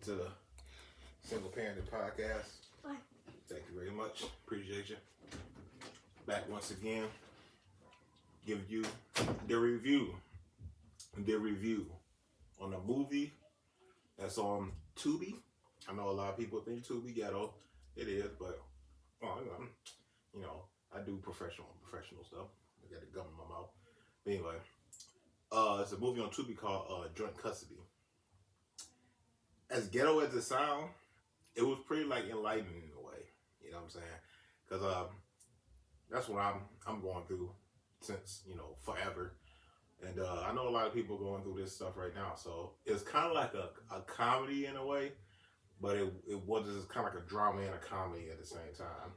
to the Single Parenting Podcast. Thank you very much. Appreciate you. Back once again. Give you the review. On a movie that's on Tubi. I know a lot of people think Tubi ghetto. It is, but I do professional stuff. I got the gum in my mouth. But anyway, it's a movie on Tubi called Joint Custody. As ghetto as it sounds, it was pretty enlightening in a way. You know what I'm saying? Because that's what I'm going through since forever. And I know a lot of people going through this stuff right now. So it's kind of like a comedy in a way, but it was just kind of like a drama and a comedy at the same time.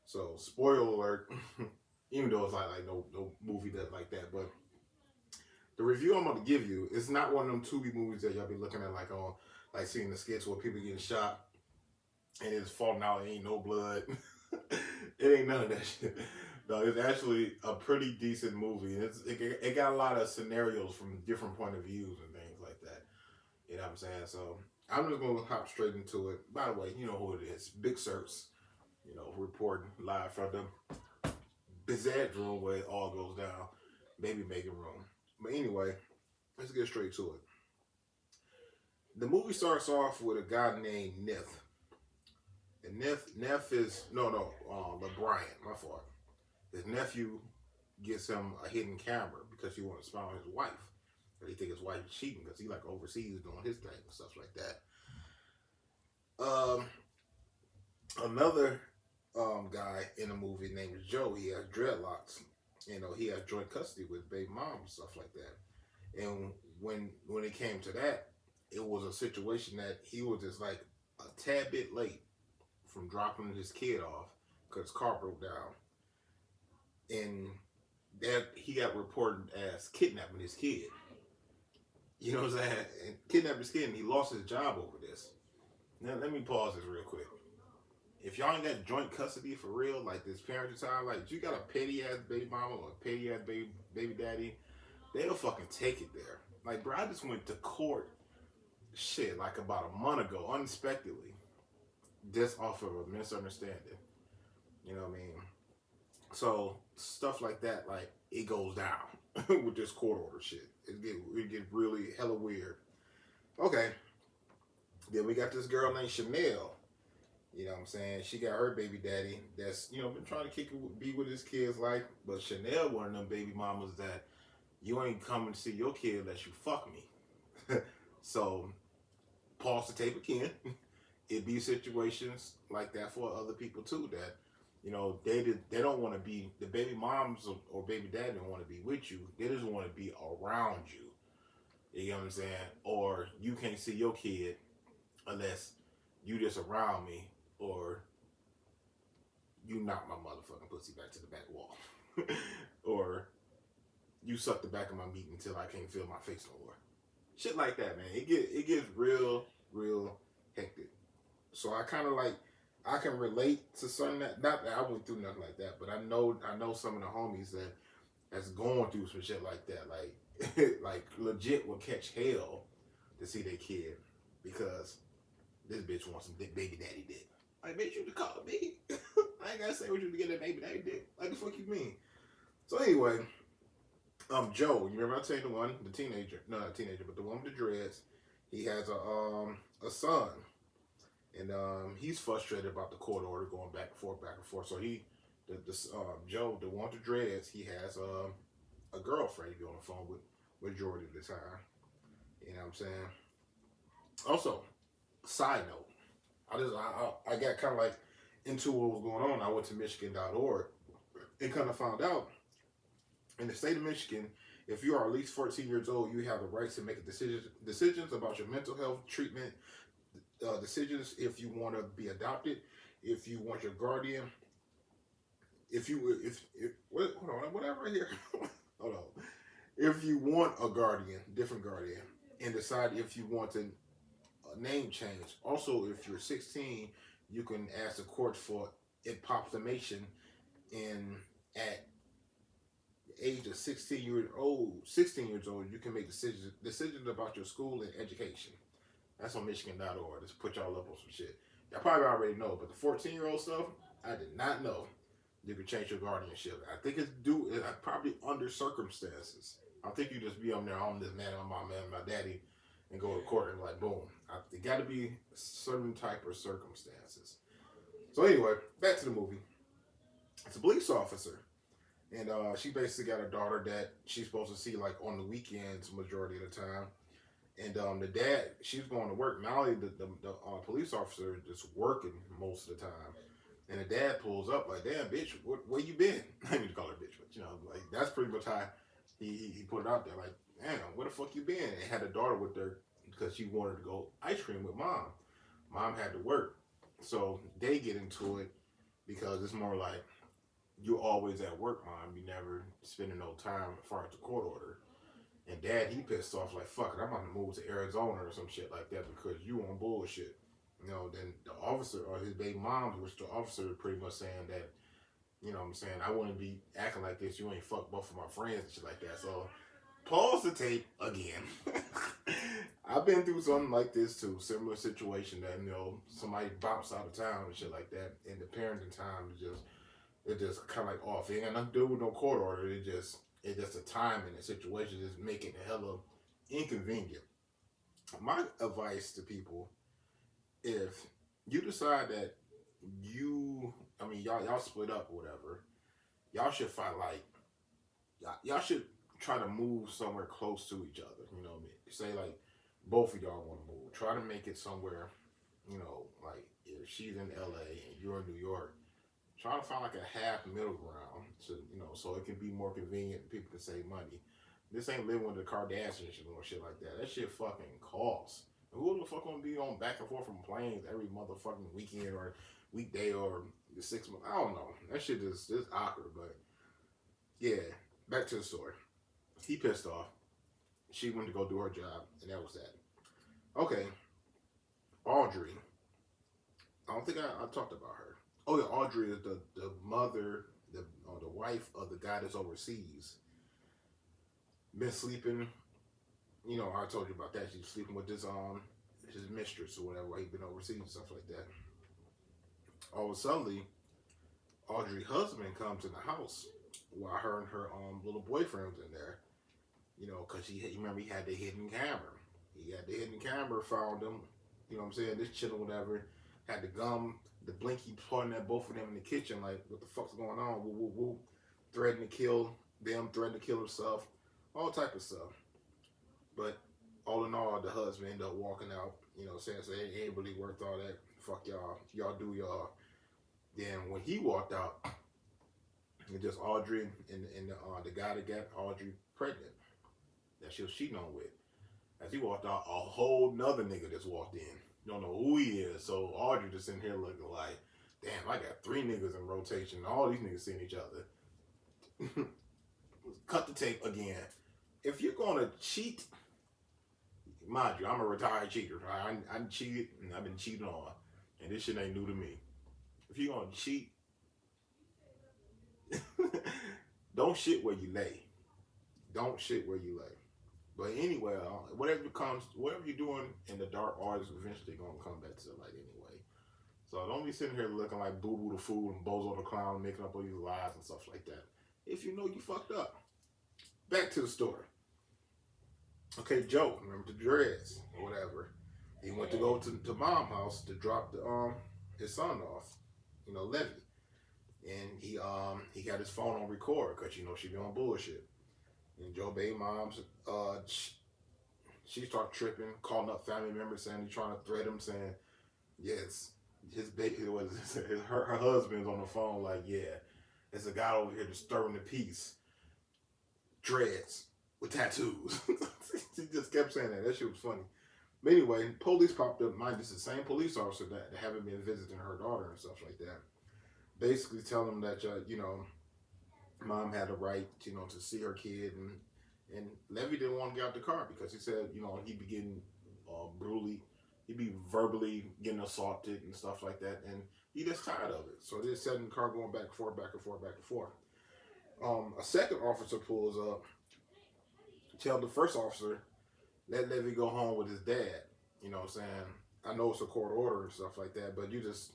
So spoiler alert, even though it's like no movie that like that, but the review I'm going to give you is not one of them Tubi movies that y'all be looking at seeing the skits where people getting shot and it's falling out, it ain't no blood. It ain't none of that shit. No, it's actually a pretty decent movie. It got a lot of scenarios from different point of views and things like that. You know what I'm saying? So I'm just going to hop straight into it. By the way, you know who it is. Big Certs, reporting live from the Bizarre room where it all goes down. Baby making room. But anyway, let's get straight to it. The movie starts off with a guy named Neff. And Neff is, LeBrian, my fault. His nephew gets him a hidden camera because he wants to spy on his wife. Or he think his wife is cheating because he overseas doing his thing and stuff like that. Another guy in the movie named Joe, he has dreadlocks. He has joint custody with baby mom and stuff like that. And when it came to that, it was a situation that he was just a tad bit late from dropping his kid off because his car broke down. And that he got reported as kidnapping his kid. You know what I'm saying? And kidnapping his kid, and he lost his job over this. Now, let me pause this real quick. If y'all ain't got joint custody for real, this parenting time, you got a petty-ass baby mama or a petty-ass baby daddy, they'll fucking take it there. Bro, I just went to court, about a month ago, unexpectedly, just off of a misunderstanding. You know what I mean? So, stuff like that, it goes down with this court order shit. It get really hella weird. Okay. Then we got this girl named Chanel. You know what I'm saying? She got her baby daddy that's, been trying to be with his kids but Chanel one of them baby mamas that you ain't coming to see your kid unless you fuck me. So, pause the tape again. It be situations like that for other people too that they don't want to be, the baby moms or baby dad don't want to be with you. They just want to be around you. You know what I'm saying? Or you can't see your kid unless you just around me or you knock my motherfucking pussy back to the back wall. Or you suck the back of my meat until I can't feel my face no more. Shit like that, man. It gets real hectic. So I kind of I can relate to something that, not that I went through nothing like that, but I know some of the homies that's going through some shit like that, legit will catch hell to see their kid because this bitch wants some baby daddy dick. Bitch, you to call me. I ain't gotta say what you to get that baby daddy dick. The fuck you mean? So anyway, Joe, you remember I tell you the teenager, no, not teenager, but the one with the dreads, he has a son. And he's frustrated about the court order going back and forth. So Joe, the one with the dreads, he has a girlfriend he be on the phone with majority of the time. You know what I'm saying? Also, side note, I got kind of into what was going on. I went to Michigan.org and kind of found out in the state of Michigan, if you are at least 14 years old, you have the right to make decisions about your mental health treatment. Decisions if you want to be adopted, if you want your guardian, whatever here. Hold on. If you want a guardian, different guardian, and decide if you want a name change. Also, if you're 16, you can ask the court for approximation at the age of 16 years old, you can make decisions about your school and education. That's on Michigan.org. Just put y'all up on some shit. Y'all probably already know, but the 14-year-old stuff, I did not know you could change your guardianship. I think it's probably under circumstances. I think you just be on there, I'm this man, my mom, man, my daddy, and go to court and like, boom. It got to be certain type of circumstances. So anyway, back to the movie. It's a police officer. And she basically got a daughter that she's supposed to see like on the weekends majority of the time. And the dad, she's going to work. Molly, the police officer, just working most of the time. And the dad pulls up like, damn, bitch, where you been? I mean to call her bitch, but like that's pretty much how he put it out there. Like, damn, where the fuck you been? And had a daughter with her because she wanted to go ice cream with mom. Mom had to work. So they get into it because it's more like, you're always at work, mom. You never spending no time as far as the court order. And dad, he pissed off like, fuck it, I'm about to move to Arizona or some shit like that because you on bullshit. Then the officer or his baby mom, which the officer pretty much saying that, what I'm saying, I wouldn't be acting like this. You ain't fuck both of my friends and shit like that. So pause the tape again. I've been through something like this too. Similar situation that, somebody bounced out of town and shit like that. And the parenting time is just kind of like off. It ain't got nothing to do with no court order. It's just a time and a situation just making it hella inconvenient. My advice to people, if you decide that y'all split up or whatever, y'all should find y'all should try to move somewhere close to each other. You know what I mean? Say like both of y'all want to move. Try to make it somewhere, like if she's in LA and you're in New York, try to find like a half middle ground to, so it can be more convenient and people can save money. This ain't living with the Kardashians or shit like that. That shit fucking costs. Who the fuck gonna be on back and forth from planes every motherfucking weekend or weekday or the 6 months? I don't know. That shit is awkward, but yeah, back to the story. He pissed off. She went to go do her job, and that was that. Okay. Audrey. I don't think I talked about her. Oh yeah, Audrey is the mother, the wife of the guy that's overseas. Been sleeping, I told you about that. She's sleeping with his mistress or whatever. He's been overseas and stuff like that. All of a sudden, Audrey's husband comes in the house while her and her little boyfriend was in there. Because you remember he had the hidden camera. He had the hidden camera, found them. You know what I'm saying? This chill or whatever. Had the gum, the blinky pointing at both of them in the kitchen, like, what the fuck's going on? Woo, woo, woo. Threatening to kill them, threatening to kill himself. All type of stuff. But all in all, the husband ended up walking out, saying so it ain't really worth all that. Fuck y'all. Y'all do y'all. Then when he walked out, it just Audrey and the guy that got Audrey pregnant that she was cheating on with. As he walked out, a whole nother nigga just walked in. You don't know who he is. So Audrey just in here looking like, damn, I got 3 niggas in rotation. All these niggas seeing each other. Cut the tape again. If you're gonna cheat, mind you, I'm a retired cheater. I cheated and I've been cheated on, and this shit ain't new to me. If you're gonna cheat, don't shit where you lay. Don't shit where you lay. But anyway, whatever you're doing in the dark, artists eventually gonna come back to the light anyway. So don't be sitting here looking like Boo Boo the Fool and Bozo the Clown, making up all these lies and stuff like that. If you know you fucked up. Back to the story. Okay, Joe, remember the dreads or whatever. He went to go to mom's house to drop his son off, Levy. And he got his phone on record because she be on bullshit. And Joe baby mom's she started tripping, calling up family members saying he's trying to threat him, saying yes, her husband's on the phone like, yeah, there's a guy over here disturbing the peace. Dreads with tattoos. She just kept saying that. That shit was funny. But anyway, police popped up. Mind this, the same police officer that haven't been visiting her daughter and stuff like that. Basically telling them that mom had a right, to see her kid, and Levy didn't want to get out the car because he said, he'd be getting brutally, he'd be verbally getting assaulted and stuff like that, and he just tired of it. So they sat in the car going back and forth, back and forth, back and forth. A second officer pulls up, tell the first officer, let Levy go home with his dad. You know what I'm saying? I know it's a court order and stuff like that, but you just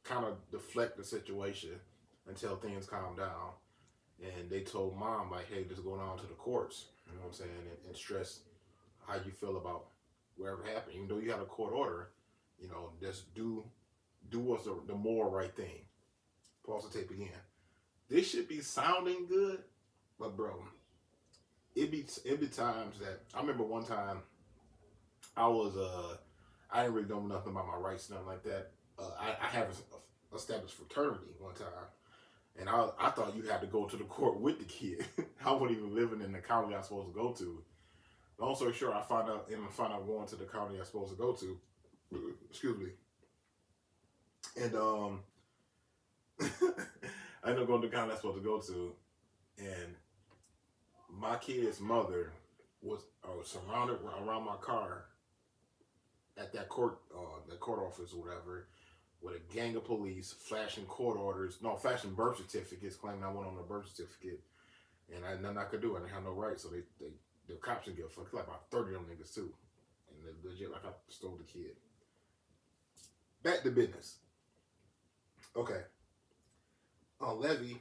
kind of deflect the situation until things calm down. And they told mom, like, hey, just go on to the courts, you know what I'm saying, and stress how you feel about wherever happened. Even though you had a court order, just do what's the more right thing. Pause the tape again. This should be sounding good, but bro, it be times that I remember one time I was I didn't really know nothing about my rights, nothing like that. I haven't established fraternity one time, and I thought you had to go to the court with the kid. I wasn't even living in the county I was supposed to go to. Long story short, I found out going to the county I was supposed to go to. Excuse me. And I ended up going to the county I was supposed to go to, and my kid's mother was surrounded around my car at that court office or whatever, with a gang of police flashing flashing birth certificates, claiming I went on a birth certificate, and I had nothing I could do. I didn't have no rights, so the cops didn't give a fuck. Like about 30 of them niggas too, and they legit like I stole the kid. Back to business. Okay. Levy,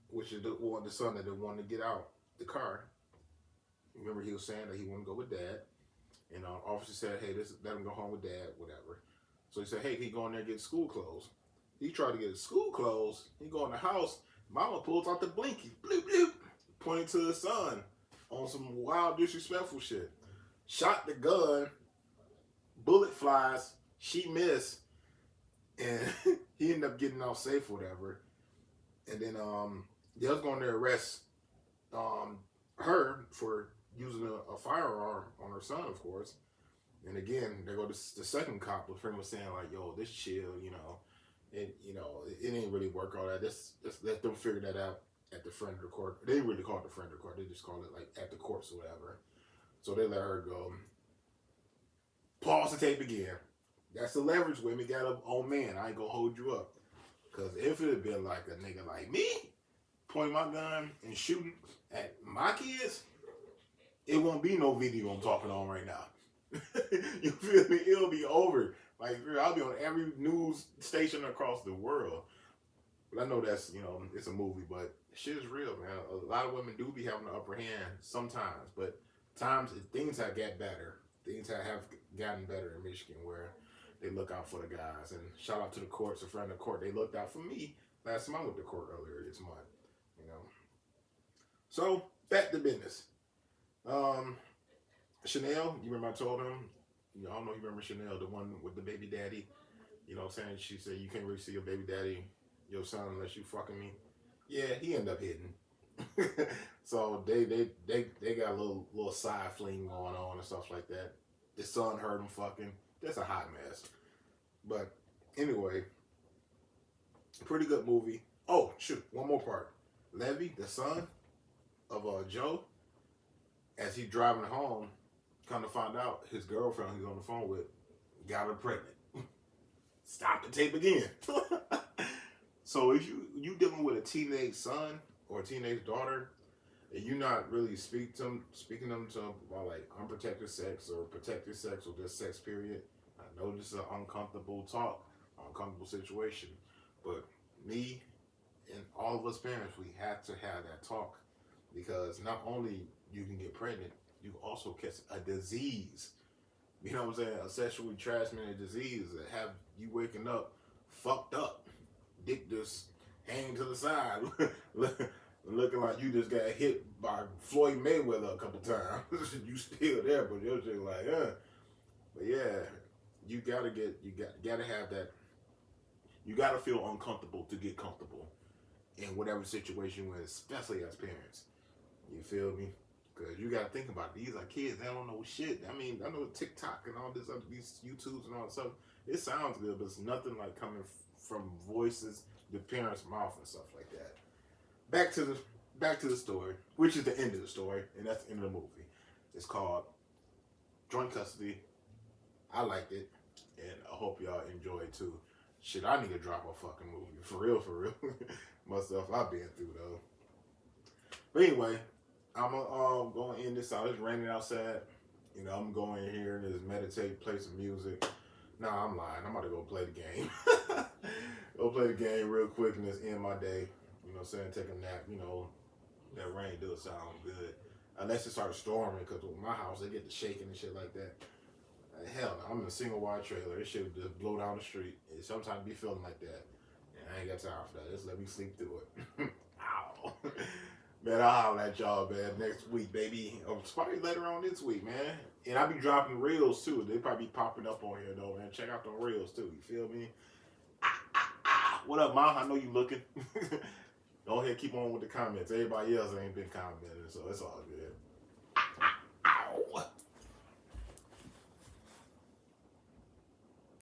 which is the son that wanted to get out the car. Remember, he was saying that he wanted to go with dad. And officer said, hey, let him go home with dad, whatever. So he said, hey, he go in there and get school clothes. He tried to get his school clothes. He go in the house. Mama pulls out the blinky, bloop, bloop, pointing to his son on some wild, disrespectful shit. Shot the gun. Bullet flies. She missed. And he ended up getting out safe or whatever. And then they was going to arrest her for using a firearm on her son, of course. And again, there go the second cop with him was saying like, "Yo, this chill, it didn't really work all that. Just let them figure that out at the friend of the court. They didn't really call it the friend of the court. They just called it like at the courts or whatever. So they let her go. Pause the tape again. That's the leverage with me. Got up, oh man, I ain't gonna hold you up. Cause if it had been like a nigga like me, pointing my gun and shooting at my kids, it won't be no video I'm talking on right now. You feel me? It'll be over. Like, I'll be on every news station across the world. But I know that's, it's a movie, but shit is real, man. A lot of women do be having the upper hand sometimes, but things have got better. Things have gotten better in Michigan where they look out for the guys. And shout out to the courts, a friend of the court. They looked out for me last time I went to court earlier this month, So, back to business. Chanel, you remember I told him, I don't know if you remember Chanel, the one with the baby daddy. You know what I'm saying? She said, you can't really see your baby daddy, your son, unless you fucking me. Yeah, he ended up hitting. So they got a little side fling going on and stuff like that. The son heard him fucking. That's a hot mess. But anyway, pretty good movie. Oh, shoot, one more part. Levy, the son of Joe, as he driving home, come to find out his girlfriend he's on the phone with got her pregnant. Stop the tape again. So if you dealing with a teenage son or a teenage daughter, and you're not really speaking them about like unprotected sex or protected sex or just sex period, I know this is an uncomfortable situation, but me and all of us parents, we have to have that talk, because not only you can get pregnant, you also catch a disease. You know what I'm saying? A sexually transmitted disease that have you waking up fucked up, dick just hanging to the side, looking like you just got hit by Floyd Mayweather a couple times. You still there, but you're just like, But yeah, you gotta have that. You gotta feel uncomfortable to get comfortable in whatever situation you're in, especially as parents. You feel me? Because you got to think about it. These are kids. They don't know shit. I mean, I know TikTok and all these YouTubes and all that stuff. It sounds good, but it's nothing like coming from voices, the parents' mouth and stuff like that. Back to the story, which is the end of the story, and that's the end of the movie. It's called Joint Custody. I liked it, and I hope y'all enjoy it too. Shit, I need to drop a fucking movie. For real. Much stuff I've been through, though. But anyway, I'm going to end this out. It's raining outside. You know, I'm going in here and just meditate, play some music. Nah, I'm lying. I'm about to go play the game. Go play the game real quick and just end my day. You know what I'm saying? Take a nap. You know, that rain does sound good. Unless it starts storming, because with my house, they get the shaking and shit like that. Hell no, I'm in a single wide trailer. It should just blow down the street. It sometimes be feeling like that. And I ain't got time for that. Just let me sleep through it. Ow. Man, I'll holler at y'all, man, next week, baby. Or probably later on this week, man. And I'll be dropping reels, too. They probably be popping up on here, though, man. Check out the reels, too. You feel me? What up, Mom? I know you looking. Go ahead, keep on with the comments. Everybody else ain't been commenting, so it's all good.